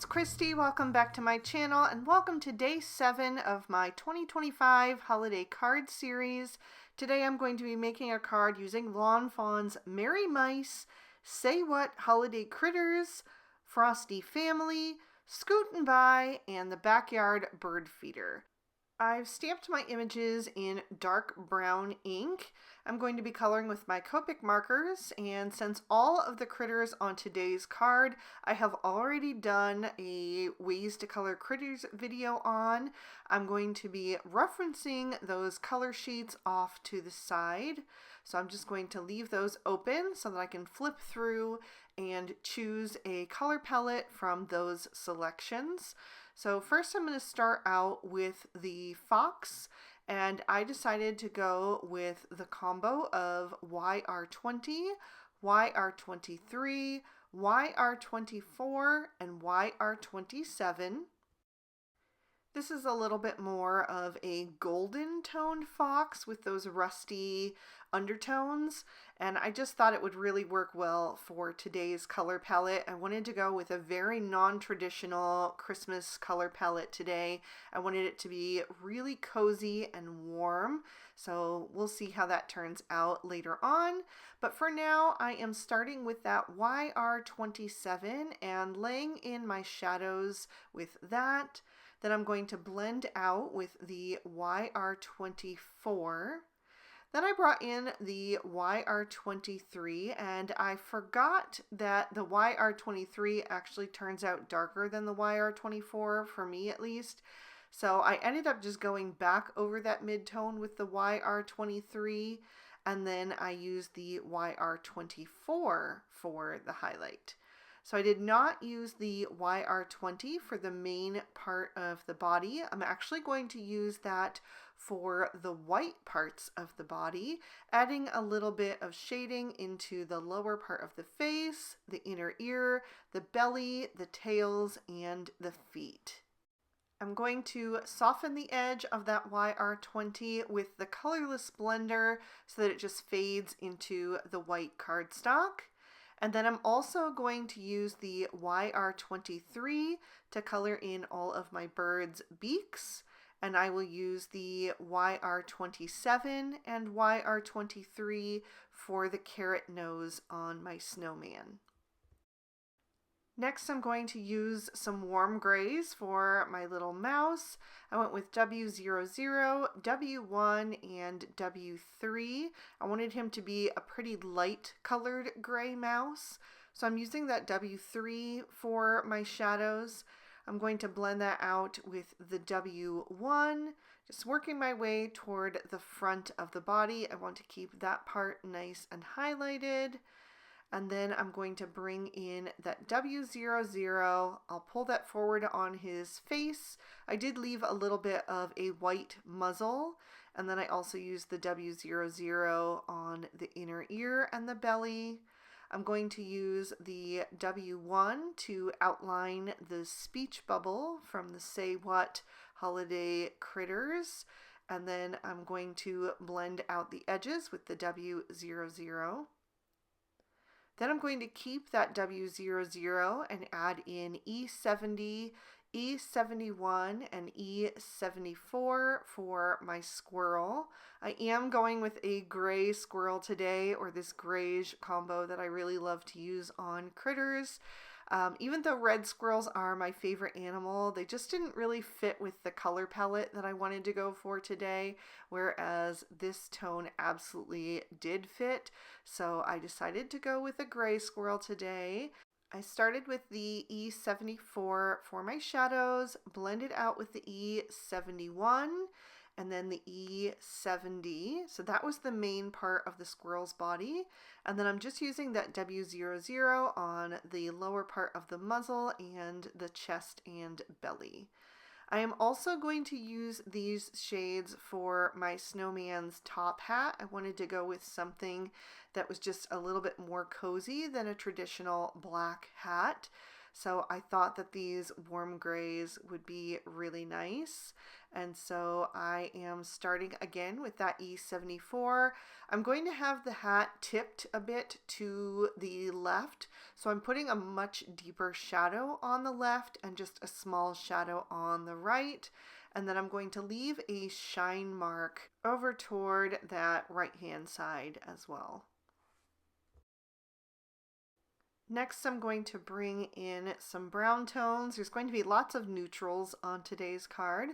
it's Christy. Welcome back to my channel and welcome to day 7 of my 2025 holiday card series. Today I'm going to be making a card using Lawn Fawn's Merry Mice, Say What Holiday Critters, Frosty Family, Scootin' By, and the Backyard Bird Feeder. I've stamped my images in dark brown ink. I'm going to be coloring with my Copic markers, and since all of the critters on today's card I have already done a ways to color critters video on, I'm going to be referencing those color sheets off to the side. So I'm just going to leave those open so that I can flip through and choose a color palette from those selections. So first I'm going to start out with the fox, and I decided to go with the combo of YR20, YR23, YR24, and YR27. This is a little bit more of a golden toned fox with those rusty undertones, and I just thought it would really work well for today's color palette. I wanted to go with a very non-traditional Christmas color palette today. I wanted it to be really cozy and warm, so we'll see how that turns out later on. But for now, I am starting with that YR27 and laying in my shadows with that. Then I'm going to blend out with the YR24. Then I brought in the YR23, and I forgot that the YR23 actually turns out darker than the YR24, for me at least. So I ended up just going back over that mid-tone with the YR23, and then I used the YR24 for the highlight. So I did not use the YR20 for the main part of the body. I'm actually going to use that for the white parts of the body, adding a little bit of shading into the lower part of the face, the inner ear, the belly, the tails, and the feet. I'm going to soften the edge of that YR20 with the colorless blender so that it just fades into the white cardstock. And then I'm also going to use the YR23 to color in all of my birds' beaks. And I will use the YR27 and YR23 for the carrot nose on my snowman. Next, I'm going to use some warm grays for my little mouse. I went with W00, W1, and W3. I wanted him to be a pretty light colored gray mouse, so I'm using that W3 for my shadows. I'm going to blend that out with the W1, just working my way toward the front of the body. I want to keep that part nice and highlighted. And then I'm going to bring in that W00. I'll pull that forward on his face. I did leave a little bit of a white muzzle. And then I also used the W00 on the inner ear and the belly. I'm going to use the W1 to outline the speech bubble from the Say What Holiday Critters. And then I'm going to blend out the edges with the W00. Then I'm going to keep that W00 and add in E70, E71, and E74 for my squirrel. I am going with a gray squirrel today, or this grayish combo that I really love to use on critters. Even though red squirrels are my favorite animal, they just didn't really fit with the color palette that I wanted to go for today, whereas this tone absolutely did fit, so I decided to go with a gray squirrel today. I started with the E74 for my shadows, blended out with the E71, and then the E70. So that was the main part of the squirrel's body. And then I'm just using that W00 on the lower part of the muzzle and the chest and belly. I am also going to use these shades for my snowman's top hat. I wanted to go with something that was just a little bit more cozy than a traditional black hat. So I thought that these warm grays would be really nice. And so I am starting again with that E74. I'm going to have the hat tipped a bit to the left. So I'm putting a much deeper shadow on the left and just a small shadow on the right. And then I'm going to leave a shine mark over toward that right-hand side as well. Next, I'm going to bring in some brown tones. There's going to be lots of neutrals on today's card.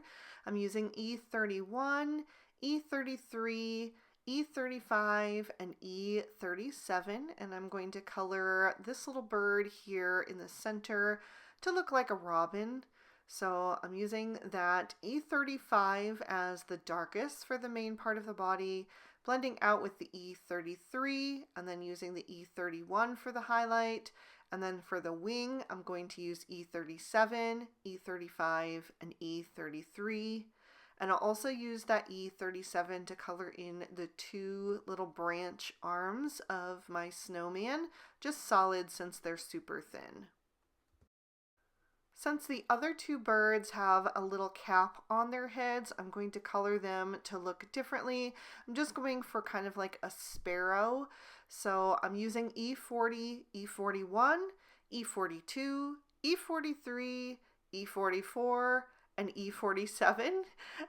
I'm using E31, E33, E35, and E37, and I'm going to color this little bird here in the center to look like a robin. So I'm using that E35 as the darkest for the main part of the body, blending out with the E33, and then using the E31 for the highlight. And then for the wing, I'm going to use E37, E35, and E33. And I'll also use that E37 to color in the two little branch arms of my snowman, just solid since they're super thin. Since the other two birds have a little cap on their heads, I'm going to color them to look differently. I'm just going for kind of like a sparrow. So I'm using E40, E41, E42, E43, E44, and E47.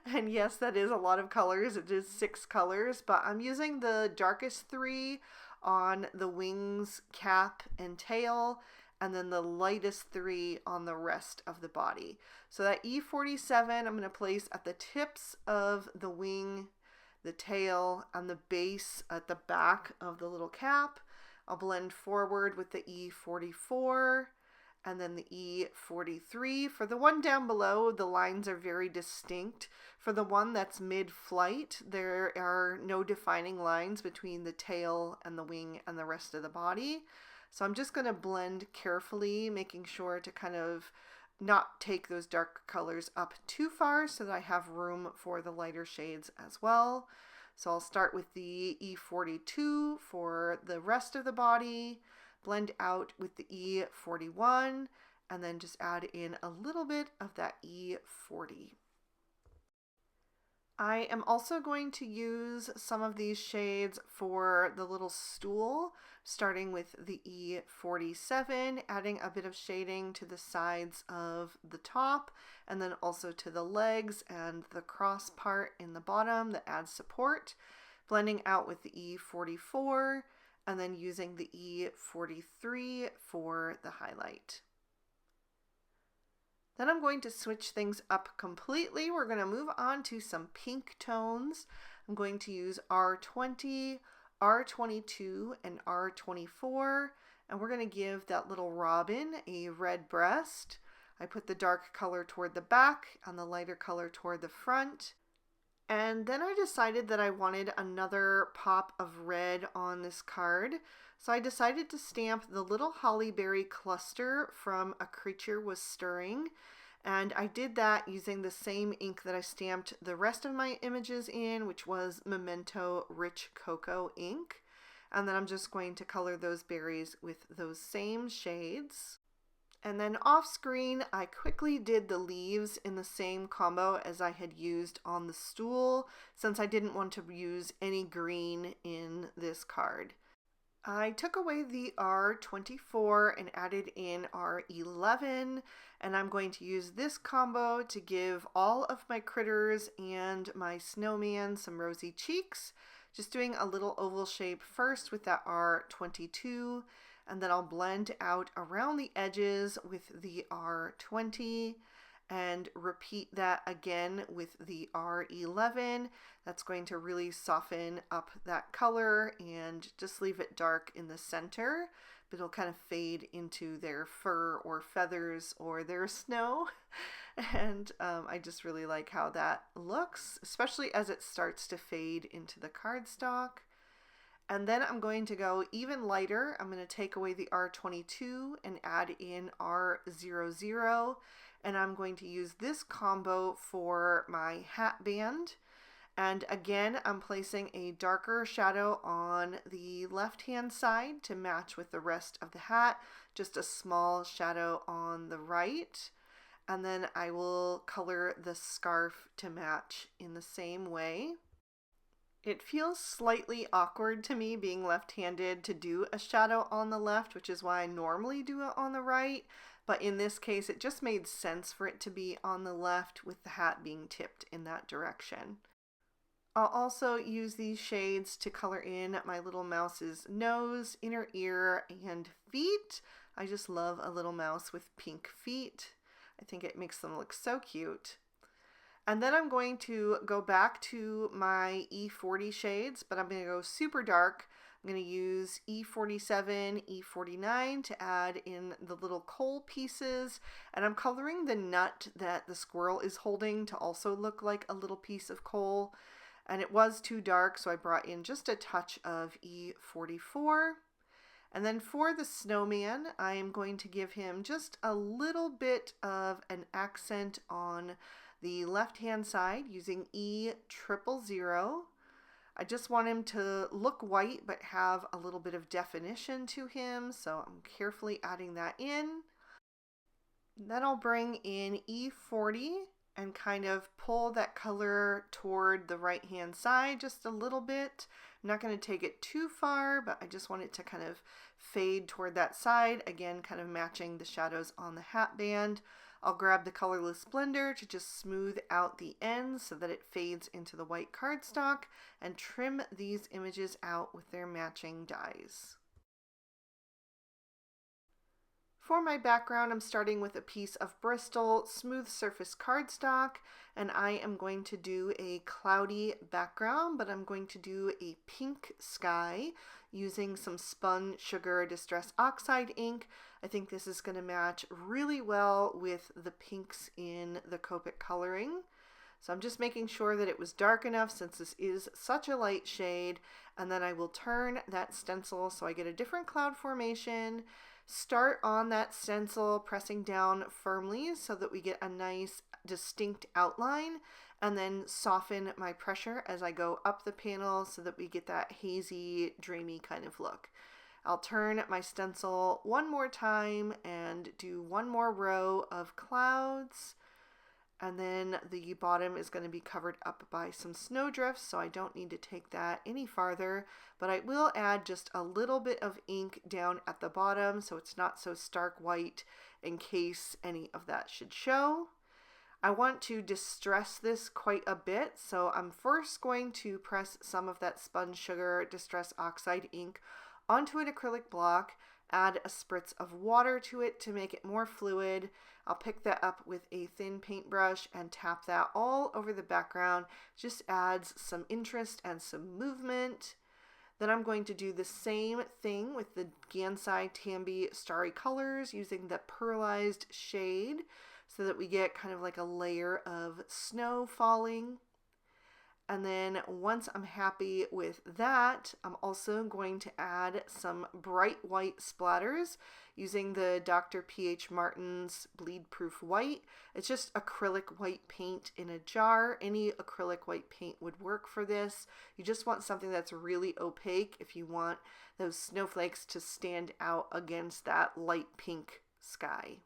And yes, that is a lot of colors. It is 6 colors, but I'm using the darkest 3 on the wings, cap, and tail, and then the lightest 3 on the rest of the body. So that E47 I'm going to place at the tips of the wing, the tail, and the base at the back of the little cap. I'll blend forward with the E44 and then the E43. For the one down below, the lines are very distinct. For the one that's mid-flight, there are no defining lines between the tail and the wing and the rest of the body. So I'm just going to blend carefully, making sure to kind of not take those dark colors up too far so that I have room for the lighter shades as well. So I'll start with the E42 for the rest of the body, blend out with the E41, and then just add in a little bit of that E40. I am also going to use some of these shades for the little stool, starting with the E47, adding a bit of shading to the sides of the top, and then also to the legs and the cross part in the bottom that adds support, blending out with the E44, and then using the E43 for the highlight. Then I'm going to switch things up completely. We're going to move on to some pink tones. I'm going to use R20, R22, and R24, and we're going to give that little robin a red breast. I put the dark color toward the back and the lighter color toward the front. And then I decided that I wanted another pop of red on this card. So I decided to stamp the little hollyberry cluster from A Creature Was Stirring. And I did that using the same ink that I stamped the rest of my images in, which was Memento Rich Cocoa ink. And then I'm just going to color those berries with those same shades. And then off screen, I quickly did the leaves in the same combo as I had used on the stool, since I didn't want to use any green in this card. I took away the R24 and added in R11, and I'm going to use this combo to give all of my critters and my snowman some rosy cheeks. Just doing a little oval shape first with that R22, and then I'll blend out around the edges with the R20 and repeat that again with the R11. That's going to really soften up that color and just leave it dark in the center, but it'll kind of fade into their fur or feathers or their snow. And I just really like how that looks, especially as it starts to fade into the cardstock. And then I'm going to go even lighter. I'm going to take away the R22 and add in R00. And I'm going to use this combo for my hat band. And again, I'm placing a darker shadow on the left-hand side to match with the rest of the hat, just a small shadow on the right. And then I will color the scarf to match in the same way. It feels slightly awkward to me being left-handed to do a shadow on the left, which is why I normally do it on the right. But in this case, it just made sense for it to be on the left with the hat being tipped in that direction. I'll also use these shades to color in my little mouse's nose, inner ear, and feet. I just love a little mouse with pink feet. I think it makes them look so cute. And then I'm going to go back to my E40 shades, but I'm going to go super dark. I'm going to use E47, E49 to add in the little coal pieces. And I'm coloring the nut that the squirrel is holding to also look like a little piece of coal. And it was too dark, so I brought in just a touch of E44. And then for the snowman, I am going to give him just a little bit of an accent on the left-hand side using E000. I just want him to look white but have a little bit of definition to him, so I'm carefully adding that in. Then I'll bring in E40 and kind of pull that color toward the right-hand side just a little bit. I'm not going to take it too far, but I just want it to kind of fade toward that side, again kind of matching the shadows on the hat band. I'll grab the colorless blender to just smooth out the ends so that it fades into the white cardstock and trim these images out with their matching dies. For my background, I'm starting with a piece of Bristol smooth surface cardstock, and I am going to do a cloudy background, but I'm going to do a pink sky using some spun sugar distress oxide ink. I think this is going to match really well with the pinks in the Copic coloring. So I'm just making sure that it was dark enough since this is such a light shade, and then I will turn that stencil so I get a different cloud formation. Start on that stencil, pressing down firmly so that we get a nice distinct outline, and then soften my pressure as I go up the panel so that we get that hazy, dreamy kind of look. I'll turn my stencil one more time and do one more row of clouds. And then the bottom is going to be covered up by some snowdrifts, so I don't need to take that any farther, but I will add just a little bit of ink down at the bottom so it's not so stark white in case any of that should show. I want to distress this quite a bit, so I'm first going to press some of that spun sugar distress oxide ink onto an acrylic block, add a spritz of water to it to make it more fluid. I'll pick that up with a thin paintbrush and tap that all over the background. Just adds some interest and some movement. Then I'm going to do the same thing with the Gansai Tambi Starry Colors using the pearlized shade so that we get kind of like a layer of snow falling. And then once I'm happy with that, I'm also going to add some bright white splatters using the Dr. P.H. Martin's Bleed Proof White. It's just acrylic white paint in a jar. Any acrylic white paint would work for this. You just want something that's really opaque if you want those snowflakes to stand out against that light pink sky.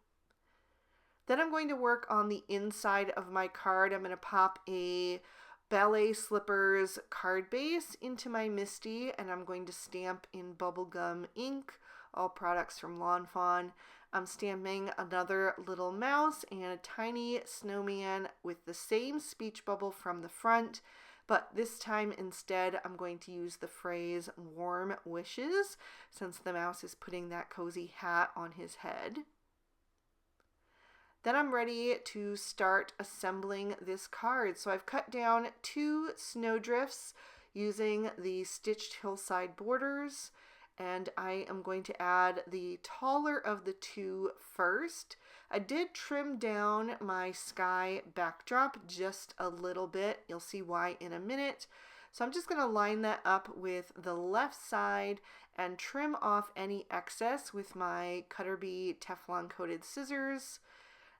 Then I'm going to work on the inside of my card. I'm going to pop a Ballet Slippers card base into my Misty, and I'm going to stamp in bubblegum ink, all products from Lawn Fawn. I'm stamping another little mouse and a tiny snowman with the same speech bubble from the front, but this time instead I'm going to use the phrase warm wishes since the mouse is putting that cozy hat on his head. Then I'm ready to start assembling this card. So I've cut down 2 snowdrifts using the stitched hillside borders, and I am going to add the taller of the 2 first. I did trim down my sky backdrop just a little bit. You'll see why in a minute. So I'm just going to line that up with the left side and trim off any excess with my Cutter Bee Teflon coated scissors.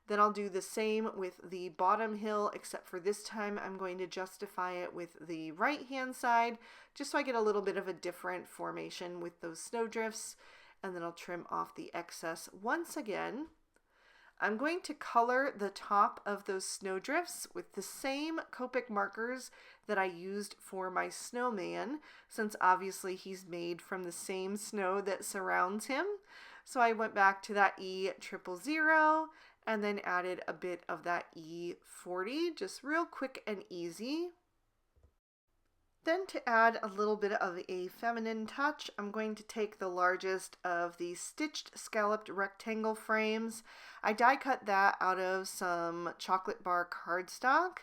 Then I'll do the same with the bottom hill, except for this time I'm going to justify it with the right hand side, just so I get a little bit of a different formation with those snowdrifts. And then I'll trim off the excess once again. I'm going to color the top of those snowdrifts with the same Copic markers that I used for my snowman, since obviously he's made from the same snow that surrounds him. So I went back to that E000 and then added a bit of that E40, just real quick and easy. Then to add a little bit of a feminine touch, I'm going to take the largest of the stitched scalloped rectangle frames. I die cut that out of some chocolate bar cardstock,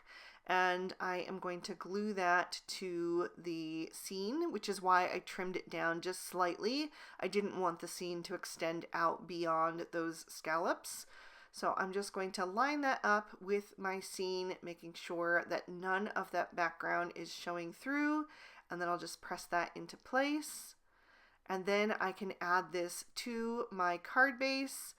and I am going to glue that to the scene, which is why I trimmed it down just slightly. I didn't want the scene to extend out beyond those scallops. So I'm just going to line that up with my scene, making sure that none of that background is showing through, and then I'll just press that into place. And then I can add this to my card base,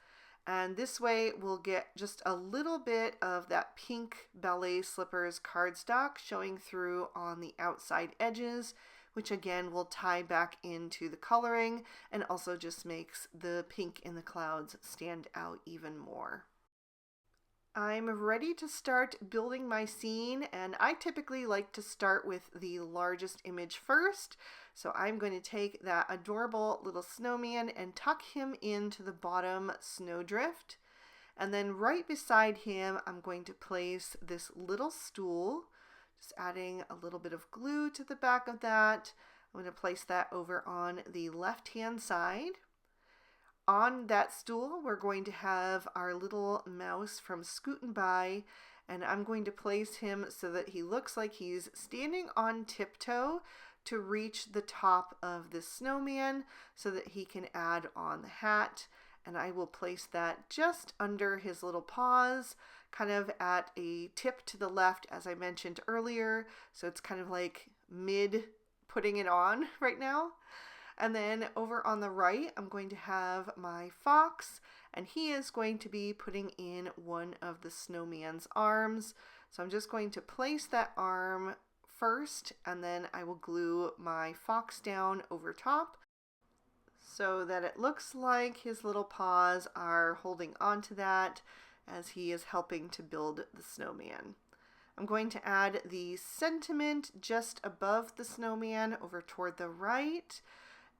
and this way we'll get just a little bit of that pink ballet slippers cardstock showing through on the outside edges, which again will tie back into the coloring and also just makes the pink in the clouds stand out even more. I'm ready to start building my scene, and I typically like to start with the largest image first. So I'm going to take that adorable little snowman and tuck him into the bottom snowdrift. And then right beside him, I'm going to place this little stool. Just adding a little bit of glue to the back of that. I'm going to place that over on the left-hand side. On that stool, we're going to have our little mouse from Scootin' By, and I'm going to place him so that he looks like he's standing on tiptoe to reach the top of the snowman so that he can add on the hat. And I will place that just under his little paws, kind of at a tip to the left, as I mentioned earlier. So it's kind of like mid putting it on right now. And then over on the right, I'm going to have my fox, and he is going to be putting in one of the snowman's arms. So I'm just going to place that arm first, and then I will glue my fox down over top, so that it looks like his little paws are holding onto that as he is helping to build the snowman. I'm going to add the sentiment just above the snowman over toward the right,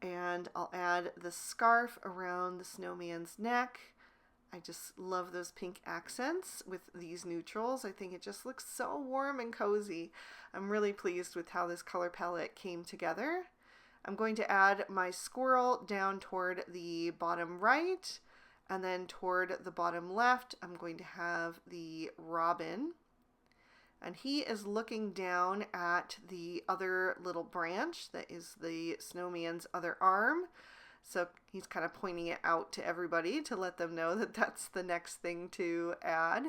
and I'll add the scarf around the snowman's neck. I just love those pink accents with these neutrals. I think it just looks so warm and cozy. I'm really pleased with how this color palette came together. I'm going to add my squirrel down toward the bottom right, and then toward the bottom left, I'm going to have the robin. And he is looking down at the other little branch that is the snowman's other arm. So he's kind of pointing it out to everybody to let them know that that's the next thing to add.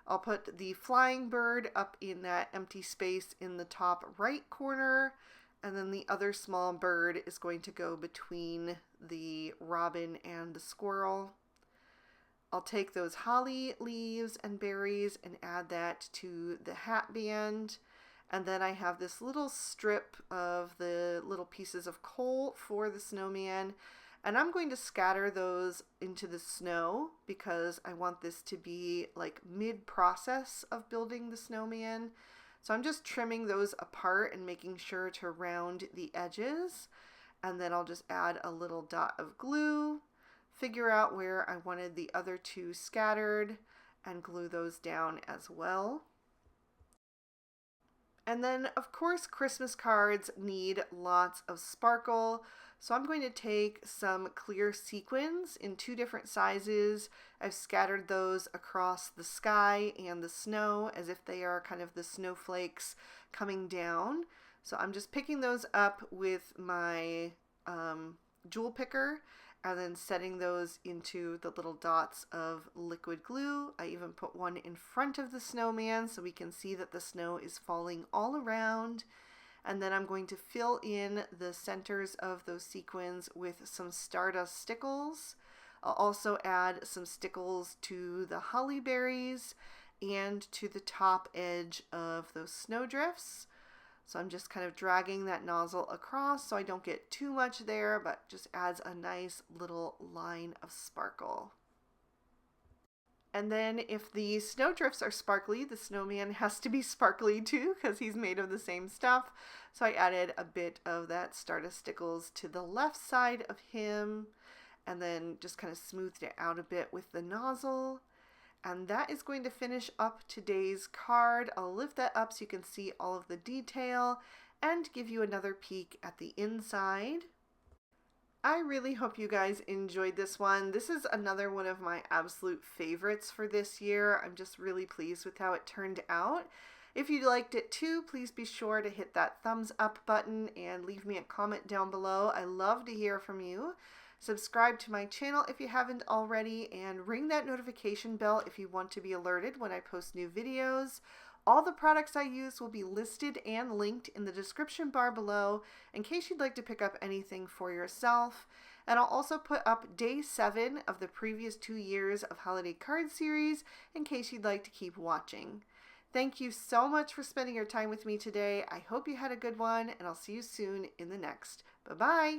I'll put the flying bird up in that empty space in the top right corner. And then the other small bird is going to go between the robin and the squirrel. I'll take those holly leaves and berries and add that to the hat band. And then I have this little strip of the little pieces of coal for the snowman. And I'm going to scatter those into the snow because I want this to be like mid-process of building the snowman. So I'm just trimming those apart and making sure to round the edges. And then I'll just add a little dot of glue, figure out where I wanted the other two scattered, and glue those down as well. And then, of course, Christmas cards need lots of sparkle. So I'm going to take some clear sequins in 2 different sizes. I've scattered those across the sky and the snow as if they are kind of the snowflakes coming down. So I'm just picking those up with my jewel picker and then setting those into the little dots of liquid glue. I even put one in front of the snowman so we can see that the snow is falling all around. And then I'm going to fill in the centers of those sequins with some Stardust stickles. I'll also add some stickles to the holly berries and to the top edge of those snowdrifts. So I'm just kind of dragging that nozzle across so I don't get too much there, but just adds a nice little line of sparkle. And then if the snowdrifts are sparkly, the snowman has to be sparkly too because he's made of the same stuff. So I added a bit of that Stardust Stickles to the left side of him and then just kind of smoothed it out a bit with the nozzle. And that is going to finish up today's card. I'll lift that up so you can see all of the detail and give you another peek at the inside. I really hope you guys enjoyed this one. This is another one of my absolute favorites for this year. I'm just really pleased with how it turned out. If you liked it too, please be sure to hit that thumbs up button and leave me a comment down below. I love to hear from you. Subscribe to my channel if you haven't already, and ring that notification bell if you want to be alerted when I post new videos. All the products I use will be listed and linked in the description bar below in case you'd like to pick up anything for yourself. And I'll also put up day 7 of the previous 2 years of holiday card series in case you'd like to keep watching. Thank you so much for spending your time with me today. I hope you had a good one, and I'll see you soon in the next. Bye-bye!